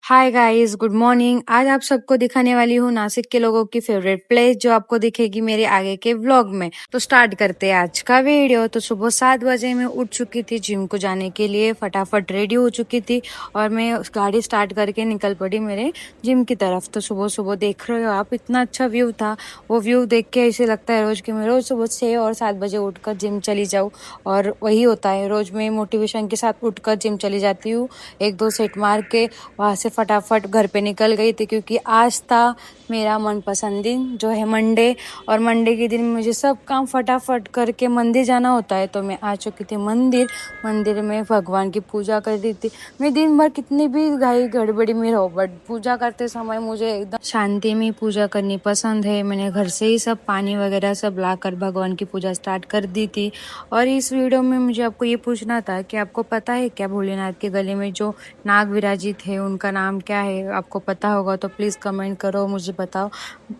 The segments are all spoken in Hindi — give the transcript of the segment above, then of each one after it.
Hi guys, good morning. आज आप सबको दिखाने वाली हूँ नासिक के लोगों की फेवरेट प्लेस, जो आपको दिखेगी मेरे आगे के व्लॉग में। तो स्टार्ट करते हैं आज का वीडियो। तो सुबह 7 बजे मैं उठ चुकी थी जिम को जाने के लिए, फटाफट रेडी हो चुकी थी और मैं उस गाड़ी स्टार्ट करके निकल पड़ी मेरे जिम की तरफ। तो सुबह सुबह देख रहे हो आप, इतना अच्छा व्यू था। वो व्यू देख के ऐसे लगता है रोज कि मैं रोज सुबह 6 और 7 बजे उठकर जिम चली जाऊँ। और वही होता है, रोज मैं मोटिवेशन के साथ उठकर जिम चली जाती हूँ। 1-2 सेट मार के वहां से फटाफट घर पे निकल गई थी, क्योंकि आज था मेरा मनपसंद दिन जो है मंडे। और मंडे के दिन मुझे सब काम फटाफट करके मंदिर जाना होता है। तो मैं आ चुकी थी मंदिर। मंदिर में भगवान की पूजा कर रही थी। मैं दिन भर कितनी भी घाई गड़बड़ी में रहो, बट पूजा करते समय मुझे एकदम शांति में पूजा करनी पसंद है। मैंने घर से ही सब पानी वगैरह सब लाकर भगवान की पूजा स्टार्ट कर दी थी। और इस वीडियो में मुझे आपको ये पूछना था कि आपको पता है क्या, भोलेनाथ के गले में जो नाग विराजित है उनका नाम क्या है? आपको पता होगा तो प्लीज कमेंट करो, मुझे बताओ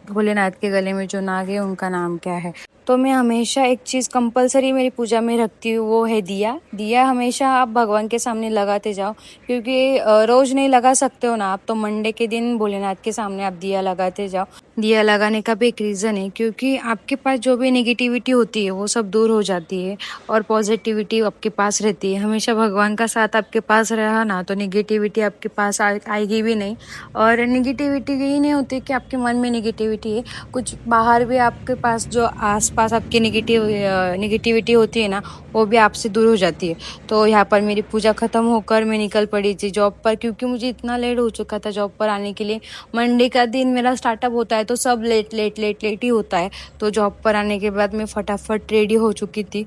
भोलेनाथ के गले में जो नाग है उनका नाम क्या है। तो मैं हमेशा एक चीज कंपलसरी मेरी पूजा में रखती हूँ, वो है दिया। दिया हमेशा आप भगवान के सामने लगाते जाओ, क्योंकि रोज नहीं लगा सकते हो ना आप, तो मंडे के दिन भोलेनाथ के सामने आप दिया लगाते जाओ। दिया लगाने का भी एक रीजन है, क्योंकि आपके पास जो भी नेगेटिविटी होती है वो सब दूर हो जाती है और पॉजिटिविटी आपके पास रहती है। हमेशा भगवान का साथ आपके पास रहा ना, तो नेगेटिविटी आपके पास आएगी भी नहीं। और नेगेटिविटी यही नहीं होती कि आपके मन में नेगेटिविटी है, कुछ बाहर भी आपके पास जो आसपास आपकी नेगेटिविटी होती है ना, वो भी आपसे दूर हो जाती है। तो यहाँ पर मेरी पूजा खत्म होकर मैं निकल पड़ी थी जॉब पर, क्योंकि मुझे इतना लेट हो चुका था जॉब पर आने के लिए। मंडे का दिन मेरा स्टार्टअप होता है तो सब लेट लेट लेट लेट ही होता है। तो जॉब पर आने के बाद मैं फटाफट रेडी हो चुकी थी।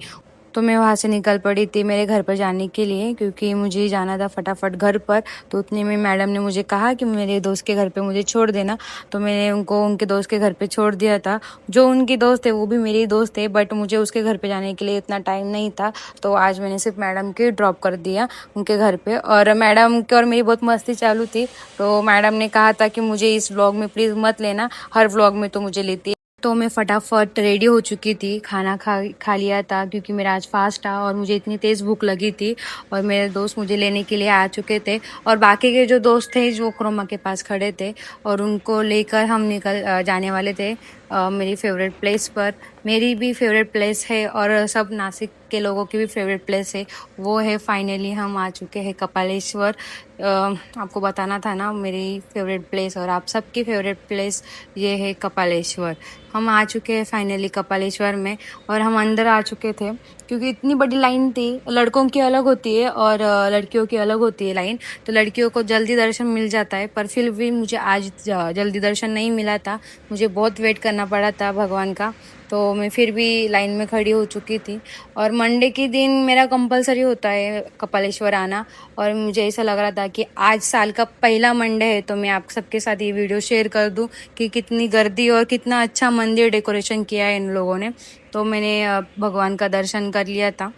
तो मैं वहाँ से निकल पड़ी थी मेरे घर पर जाने के लिए, क्योंकि मुझे जाना था फटाफट घर पर। तो उतने में मैडम ने मुझे कहा कि मेरे दोस्त के घर पे मुझे छोड़ देना। तो मैंने उनको उनके दोस्त के घर पे छोड़ दिया था। जो उनकी दोस्त है वो भी मेरी दोस्त है, बट मुझे उसके घर पे जाने के लिए इतना टाइम नहीं था। तो आज मैंने सिर्फ मैडम के ड्रॉप कर दिया उनके घर पे। और मैडम की और मेरी बहुत मस्ती चालू थी। तो मैडम ने कहा था कि मुझे इस व्लॉग में प्लीज़ मत लेना, हर व्लॉग में तो मुझे लेती है। तो मैं फटाफट रेडी हो चुकी थी, खाना खा लिया था, क्योंकि मेरा आज फास्ट था और मुझे इतनी तेज़ भूख लगी थी। और मेरे दोस्त मुझे लेने के लिए आ चुके थे, और बाकी के जो दोस्त थे जो क्रोमा के पास खड़े थे, और उनको लेकर हम निकल जाने वाले थे मेरी फेवरेट प्लेस पर। मेरी भी फेवरेट प्लेस है और सब नासिक के लोगों की भी फेवरेट प्लेस है, वो है फाइनली हम आ चुके हैं कपालेश्वर। आपको बताना था ना मेरी फेवरेट प्लेस, और आप सबकी फेवरेट प्लेस ये है कपालेश्वर। हम आ चुके हैं फाइनली कपालेश्वर में, और हम अंदर आ चुके थे क्योंकि इतनी बड़ी लाइन थी। लड़कों की अलग होती है और लड़कियों की अलग होती है लाइन। तो लड़कियों को जल्दी दर्शन मिल जाता है, पर फिर भी मुझे आज जल्दी दर्शन नहीं मिला था। मुझे बहुत वेट करना पड़ा था भगवान का। तो मैं फिर भी लाइन में खड़ी हो चुकी थी। और मंडे के दिन मेरा कंपलसरी होता है कपालेश्वर आना, और मुझे ऐसा लग रहा था कि आज साल का पहला मंडे है, तो मैं आप सबके साथ ये वीडियो शेयर कर दूं कि कितनी गर्दी और कितना अच्छा मंदिर डेकोरेशन किया है इन लोगों ने। तो मैंने भगवान का दर्शन कर लिया था,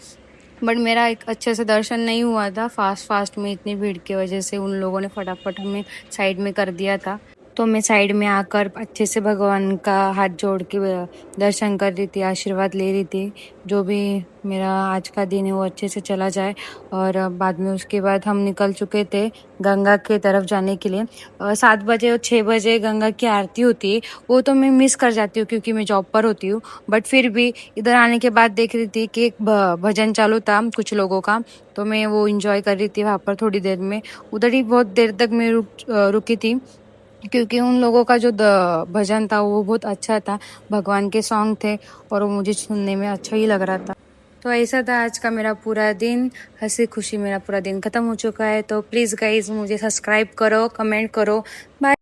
बट मेरा एक अच्छे से दर्शन नहीं हुआ था। फास्ट में इतनी भीड़ की वजह से उन लोगों ने फटाफट हमें साइड में कर दिया था। तो मैं साइड में आकर अच्छे से भगवान का हाथ जोड़ के दर्शन कर रही थी, आशीर्वाद ले रही थी, जो भी मेरा आज का दिन है वो अच्छे से चला जाए। और बाद में उसके बाद हम निकल चुके थे गंगा के तरफ जाने के लिए। 7 बजे और 6 बजे गंगा की आरती होती है, वो तो मैं मिस कर जाती हूँ क्योंकि मैं जॉब पर होती हूँ। बट फिर भी इधर आने के बाद देख रही थी कि एक भजन चालू था कुछ लोगों का, तो मैं वो इंजॉय कर रही थी वहाँ पर थोड़ी देर में। उधर ही बहुत देर तक मैं रुकी थी, क्योंकि उन लोगों का जो भजन था वो बहुत अच्छा था, भगवान के सॉन्ग थे और वो मुझे सुनने में अच्छा ही लग रहा था। तो ऐसा था आज का मेरा पूरा दिन, हंसी खुशी मेरा पूरा दिन खत्म हो चुका है। तो प्लीज़ गाइज मुझे सब्सक्राइब करो, कमेंट करो। बाय।